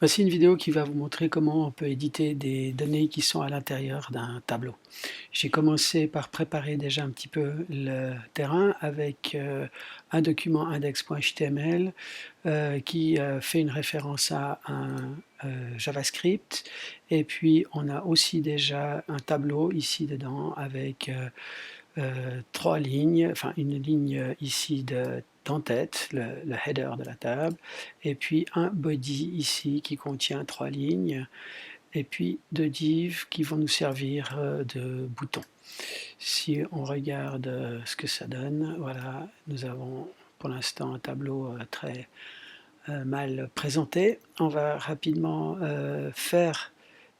Voici une vidéo qui va vous montrer comment on peut éditer des données qui sont à l'intérieur d'un tableau. J'ai commencé par préparer déjà un petit peu le terrain avec un document index.html qui fait une référence à un JavaScript, et puis on a aussi déjà un tableau ici dedans avec trois lignes, enfin une ligne ici d'en-tête, le header de la table, et puis un body ici qui contient trois lignes, et puis deux divs qui vont nous servir de boutons. Si on regarde ce que ça donne, voilà, nous avons pour l'instant un tableau très mal présenté. On va rapidement faire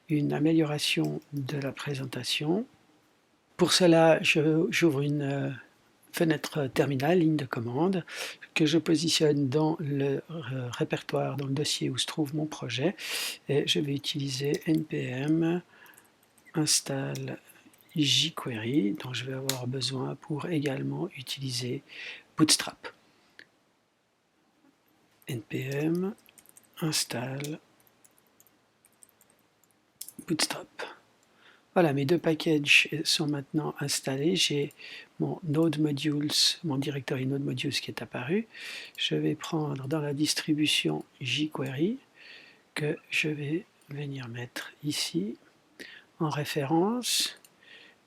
une amélioration de la présentation. Pour cela, j'ouvre une fenêtre terminale, ligne de commande, que je positionne dans le répertoire, dans le dossier où se trouve mon projet, et je vais utiliser npm install jQuery, dont je vais avoir besoin pour également utiliser Bootstrap. npm install Bootstrap. Voilà, mes deux packages sont maintenant installés. J'ai mon Node Modules, mon directory Node Modules qui est apparu. Je vais prendre dans la distribution jQuery que je vais venir mettre ici en référence,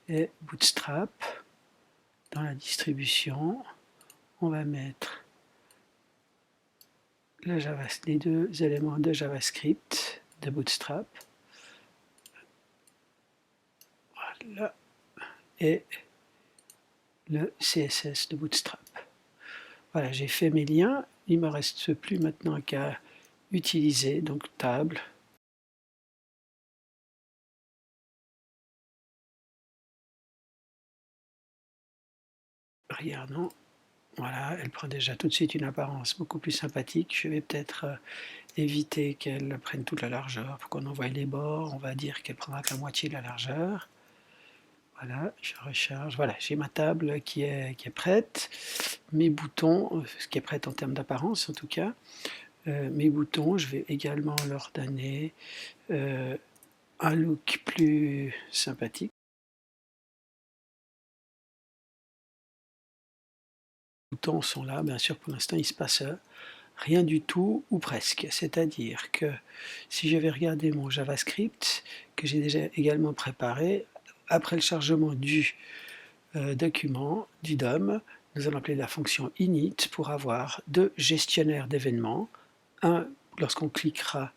et Bootstrap dans la distribution. On va mettre les deux éléments de JavaScript de Bootstrap. Voilà. Et le CSS de Bootstrap. Voilà, j'ai fait mes liens. Il ne me reste plus maintenant qu'à utiliser, donc table. Regardons, voilà, elle prend déjà tout de suite une apparence beaucoup plus sympathique. Je vais peut-être éviter qu'elle prenne toute la largeur pour qu'on en voie les bords. On va dire qu'elle prendra que la moitié de la largeur. Voilà, je recharge. Voilà, j'ai ma table qui est prête. Mes boutons, ce qui est prête en termes d'apparence en tout cas. Mes boutons, je vais également leur donner un look plus sympathique. Les boutons sont là, bien sûr pour l'instant il se passe rien du tout ou presque. C'est-à-dire que si je vais regarder mon JavaScript, que j'ai déjà également préparé, après le chargement du document, du DOM, nous allons appeler la fonction init pour avoir deux gestionnaires d'événements. Un lorsqu'on cliquera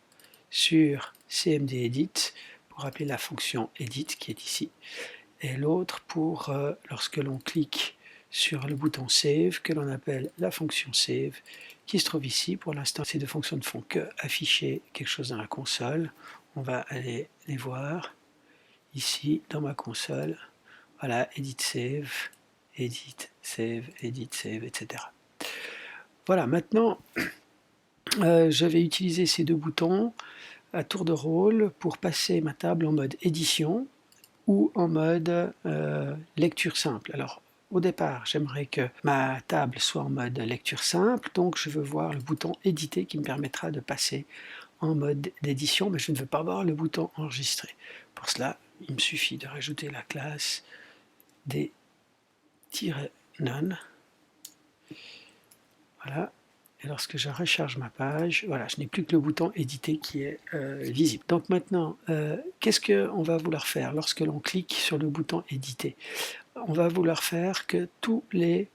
sur cmd-edit pour appeler la fonction edit qui est ici, et l'autre pour lorsque l'on clique sur le bouton save que l'on appelle la fonction save qui se trouve ici. Pour l'instant ces deux fonctions ne font que afficher quelque chose dans la console. On va aller les voir ici dans ma console. Voilà, edit save, edit save, edit save, etc. Voilà, maintenant je vais utiliser ces deux boutons à tour de rôle pour passer ma table en mode édition ou en mode lecture simple. Alors au départ, j'aimerais que ma table soit en mode lecture simple, donc je veux voir le bouton éditer qui me permettra de passer en mode d'édition, mais je ne veux pas voir le bouton enregistrer. Pour cela, il me suffit de rajouter la classe des-none. Voilà. Et lorsque je recharge ma page, voilà, je n'ai plus que le bouton éditer qui est visible. Donc maintenant, qu'est-ce qu'on va vouloir faire lorsque l'on clique sur le bouton éditer? On va vouloir faire que tous les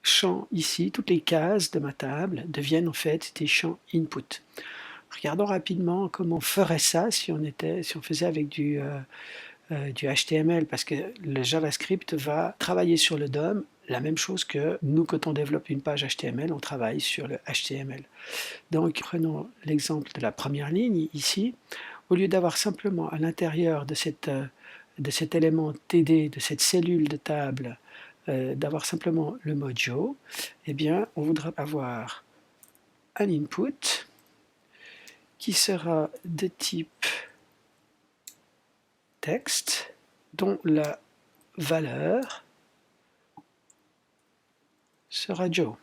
champs ici, toutes les cases de ma table deviennent en fait des champs input. Regardons rapidement comment on ferait ça si on faisait avec du HTML, parce que le JavaScript va travailler sur le DOM la même chose que nous, quand on développe une page HTML, on travaille sur le HTML. Donc prenons l'exemple de la première ligne ici. Au lieu d'avoir simplement à l'intérieur de cet élément TD, de cette cellule de table, d'avoir simplement le mojo, eh bien on voudra avoir un input qui sera de type texte, dont la valeur sera Joe.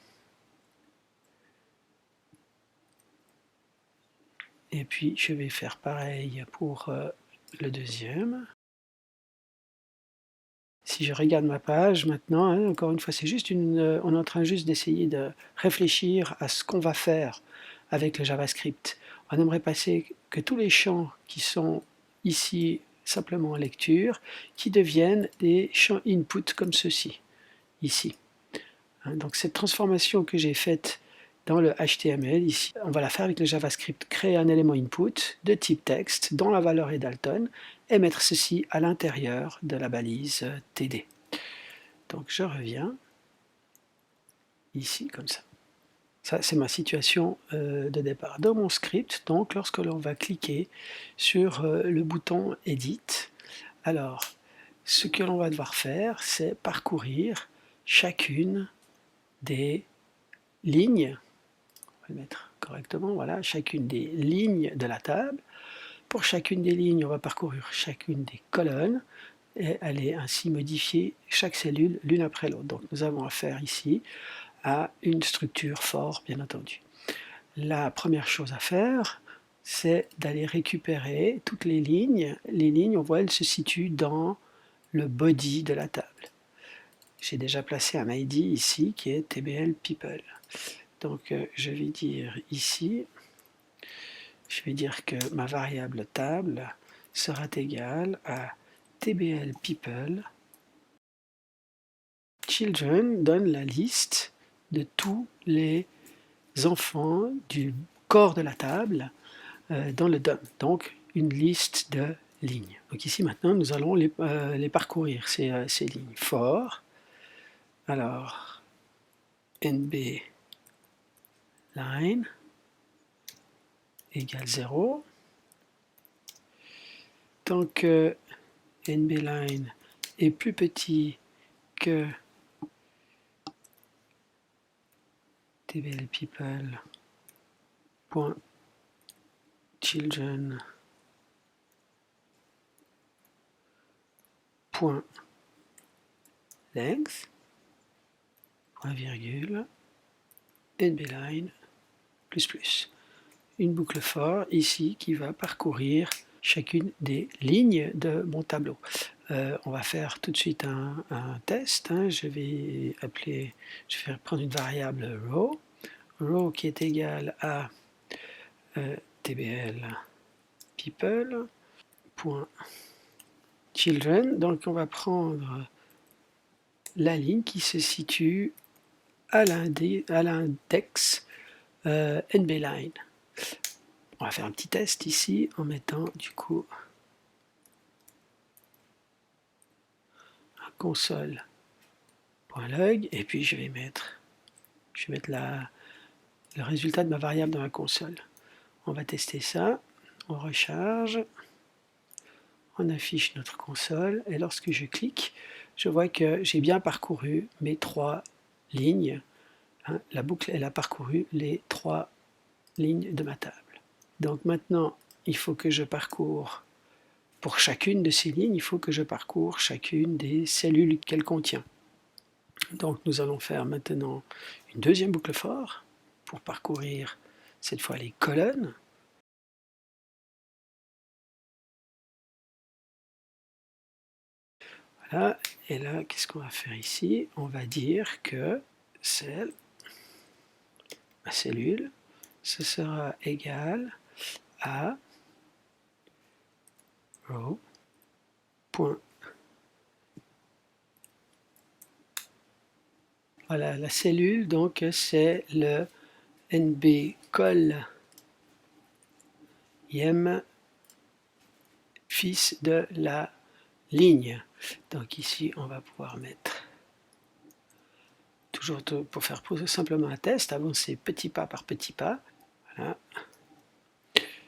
Et puis je vais faire pareil pour le deuxième. Si je regarde ma page maintenant, hein, encore une fois, c'est juste on est en train juste d'essayer de réfléchir à ce qu'on va faire avec le JavaScript. On aimerait passer que tous les champs qui sont ici simplement en lecture, qui deviennent des champs input comme ceci, ici. Hein, donc cette transformation que j'ai faite dans le HTML, ici, on va la faire avec le JavaScript. Créer un élément input de type texte dont la valeur est Dalton et mettre ceci à l'intérieur de la balise TD. Donc je reviens ici comme ça. Ça, c'est ma situation de départ. Dans mon script, donc, lorsque l'on va cliquer sur le bouton Edit, alors, ce que l'on va devoir faire, c'est parcourir chacune des lignes, on va le mettre correctement, voilà, chacune des lignes de la table. Pour chacune des lignes, on va parcourir chacune des colonnes et aller ainsi modifier chaque cellule l'une après l'autre. Donc nous avons affaire ici à une structure for, bien entendu. La première chose à faire, c'est d'aller récupérer toutes les lignes. Les lignes, on voit, elles se situent dans le body de la table. J'ai déjà placé un ID ici qui est tbl people. Donc je vais dire ici, je vais dire que ma variable table sera égale à tbl people. Children donne la liste de tous les enfants du corps de la table dans le DOM. Donc une liste de lignes. Donc ici maintenant nous allons les parcourir, ces lignes. For, alors nb line égale 0. Tant que nbline est plus petit que tblpeople.children.length, point virgule, nbline plus. Une boucle for ici qui va parcourir chacune des lignes de mon tableau. On va faire tout de suite un test. Hein. Je vais prendre une variable row qui est égale à tbl people.children. Donc on va prendre la ligne qui se situe à l'index nbline. On va faire un petit test ici en mettant du coup un console.log et puis je vais mettre le résultat de ma variable dans la console. On va tester ça, on recharge, on affiche notre console et lorsque je clique, je vois que j'ai bien parcouru mes 3 lignes. Hein, la boucle elle a parcouru les 3 lignes de ma table. Donc maintenant, il faut que je parcours, pour chacune de ces lignes, il faut que je parcours chacune des cellules qu'elle contient. Donc nous allons faire maintenant une deuxième boucle for pour parcourir cette fois les colonnes. Voilà, et là, qu'est-ce qu'on va faire ici? On va dire que ma cellule, ce sera égal à row. Voilà, la cellule, donc, c'est le nb col yem fils de la ligne. Donc ici, on va pouvoir mettre, toujours pour faire simplement un test, avancer petit pas par petit pas. Voilà.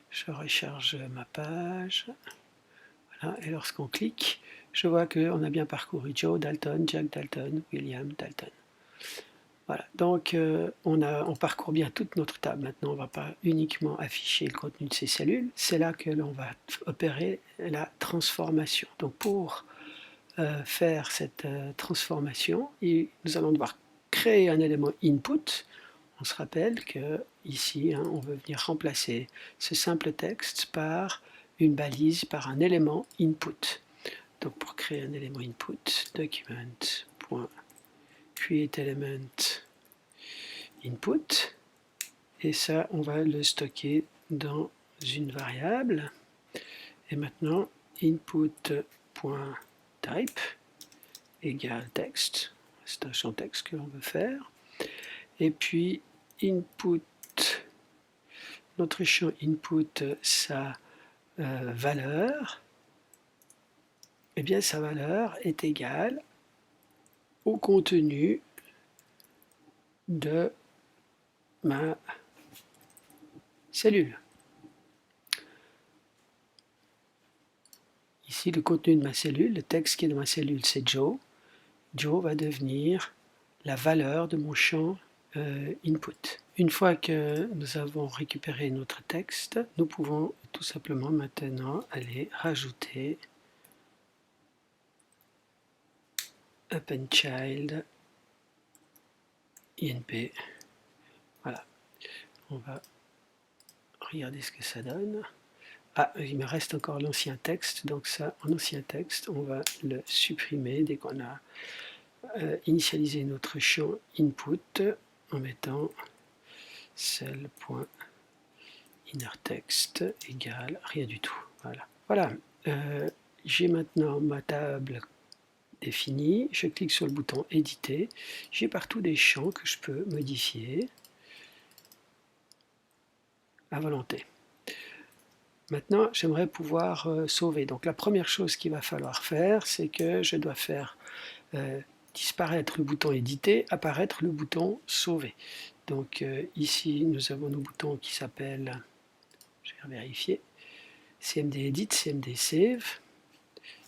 Je recharge ma page. Voilà. Et lorsqu'on clique, je vois qu'on a bien parcouru Joe Dalton, Jack Dalton, William Dalton. Voilà, donc on parcourt bien toute notre table. Maintenant, on ne va pas uniquement afficher le contenu de ces cellules. C'est là que l'on va opérer la transformation. Donc pour faire cette transformation, nous allons devoir créer un élément input. On se rappelle que ici, hein, on veut venir remplacer ce simple texte par une balise, par un élément input. Donc pour créer un élément input, document.createElement input, et ça on va le stocker dans une variable. Et maintenant input.type égale texte, c'est un champ texte que l'on veut faire, et puis input, notre champ input, sa valeur, et bien sa valeur est égale au contenu de ma cellule. Ici, le contenu de ma cellule, le texte qui est dans ma cellule, c'est Joe. Joe va devenir la valeur de mon champ input. Une fois que nous avons récupéré notre texte, nous pouvons tout simplement maintenant aller rajouter appendChild INP. Voilà. On va regarder ce que ça donne. Ah, il me reste encore l'ancien texte, donc ça, en ancien texte, on va le supprimer dès qu'on a initialisé notre champ input en mettant cell.innerText égale rien du tout. Voilà. Voilà. J'ai maintenant ma table définie. Je clique sur le bouton éditer. J'ai partout des champs que je peux modifier à volonté. Maintenant, j'aimerais pouvoir sauver. Donc la première chose qu'il va falloir faire, c'est que je dois faire disparaître le bouton éditer, apparaître le bouton sauver. Donc ici, nous avons nos boutons qui s'appellent, je vais vérifier, cmd edit, cmd save,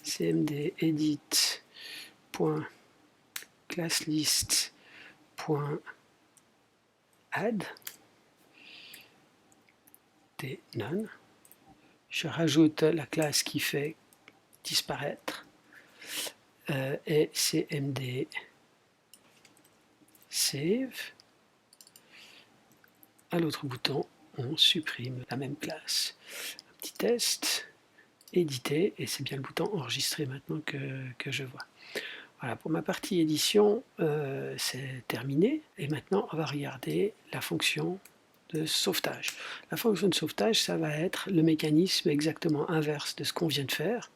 cmd edit.classlist.add, none. Je rajoute la classe qui fait disparaître et cmd save. À l'autre bouton, on supprime la même classe. Un petit test, éditer, et c'est bien le bouton enregistrer maintenant que je vois. Voilà, pour ma partie édition, c'est terminé. Et maintenant, on va regarder la fonction de sauvetage. La fonction de sauvetage, ça va être le mécanisme exactement inverse de ce qu'on vient de faire.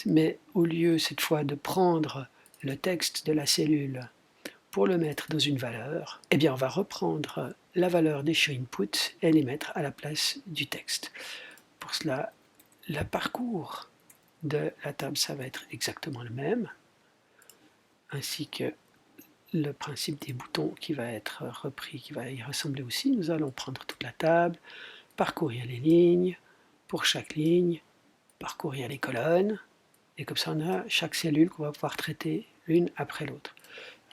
Mais au lieu, cette fois, de prendre le texte de la cellule pour le mettre dans une valeur, eh bien, on va reprendre la valeur des champs input et les mettre à la place du texte. Pour cela, le parcours de la table, ça va être exactement le même, ainsi que le principe des boutons qui va être repris, qui va y ressembler aussi. Nous allons prendre toute la table, parcourir les lignes, pour chaque ligne, parcourir les colonnes, et comme ça on a chaque cellule qu'on va pouvoir traiter l'une après l'autre.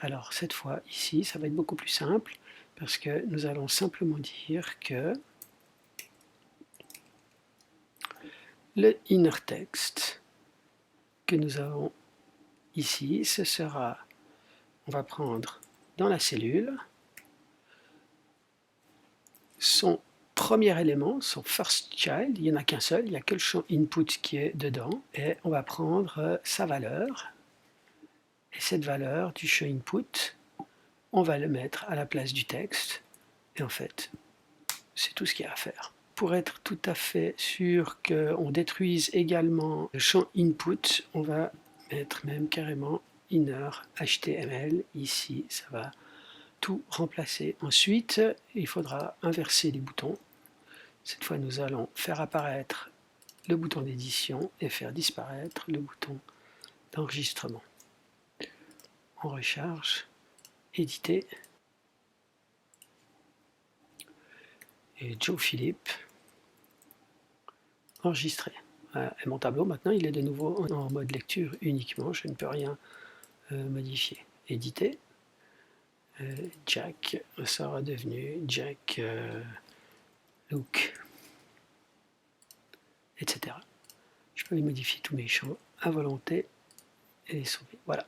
Alors cette fois ici, ça va être beaucoup plus simple, parce que nous allons simplement dire que le inner text que nous avons ici, ce sera, on va prendre dans la cellule son premier élément, son first child, il n'y en a qu'un seul, il n'y a que le champ input qui est dedans, et on va prendre sa valeur, et cette valeur du champ input, on va le mettre à la place du texte, et en fait, c'est tout ce qu'il y a à faire. Pour être tout à fait sûr qu'on détruise également le champ input, on va mettre même carrément inner HTML, ici ça va tout remplacer. Ensuite, il faudra inverser les boutons. Cette fois, nous allons faire apparaître le bouton d'édition et faire disparaître le bouton d'enregistrement. On recharge, éditer, et Joe Philippe, enregistrer. Voilà. Et mon tableau, maintenant, il est de nouveau en mode lecture uniquement, je ne peux rien modifier. Éditer, Jack, ça sera devenu Jack Luke, etc. Je peux modifier tous mes champs à volonté et les sauver. Voilà.